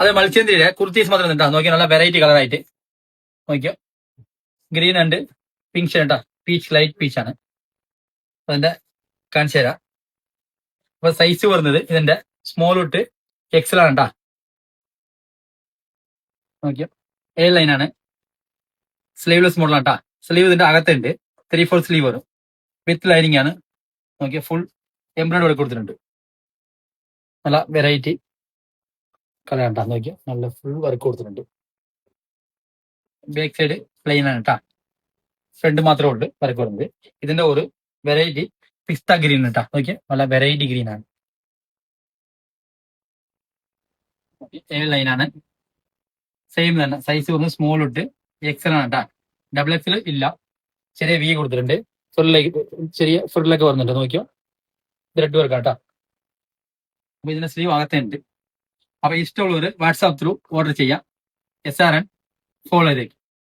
അത് മത്സ്യന്തിയുടെ കുർത്തീസ് മാത്രം ഉണ്ടാ നോക്കിയാൽ നല്ല വെറൈറ്റി കളറായിട്ട് നോക്കിയോ. Green and pink shade peach light peach ആണ്. അതിന്റെ കാണിച്ചു തരാം. അപ്പൊ സൈസ് വരുന്നത് ഇതിന്റെ സ്മോൾ തൊട്ട് എക്സൽ ആണ് കേട്ടാ. നോക്കിയോ എ ലൈൻ ആണ്. സ്ലീവ്ലെസ് മോഡലാണ് കേട്ടാ. സ്ലീവ് ഇതിന്റെ അകത്തുണ്ട്. 3/4 സ്ലീവ് വരും. വിത്ത് ലൈനിങ് ആണ്. നോക്കിയോ ഫുൾ എംബ്രോയിഡറി വർക്ക് കൊടുത്തിട്ടുണ്ട്. നല്ല വെറൈറ്റി കളർ കേട്ടാ. നോക്കിയോ നല്ല ഫുൾ വർക്ക് കൊടുത്തിട്ടുണ്ട്. ബാക്ക് സൈഡ് പ്ലെയിൻ ആണ് കേട്ടാ. ഫ്രണ്ട് മാത്രമേ ഉള്ളൂ വർക്ക് വരുന്നത്. ഇതിന്റെ ഒരു വെറൈറ്റി പിസ്ത ഗ്രീൻ കേട്ടാ. നോക്കിയോ നല്ല വെറൈറ്റി ഗ്രീൻ ആണ്. എ ലൈൻ ആണ്. സെയിം തന്നെ സൈസ് വന്ന് സ്മോൾ ഇട്ട് എക്സൽ ആണ് കേട്ടാ. ഡബിൾ എക്സൽ ഇല്ല. ചെറിയ വി കൊടുത്തിട്ടുണ്ട്. ഫുള്ളിലേക്ക് ചെറിയ ഫുള്ളിലേക്ക് വരുന്നുണ്ട്. നോക്കിയോ ത്രെഡ് വർക്ക് കേട്ടാ. അപ്പൊ ഇതിന്റെ സ്ലീവ് അകത്തുണ്ട്. അപ്പൊ ഇഷ്ടമുള്ളവർ വാട്സാപ്പ് ത്രൂ ഓർഡർ ചെയ്യാം. SRN ഫോളോ ചെയ്തേക്കും.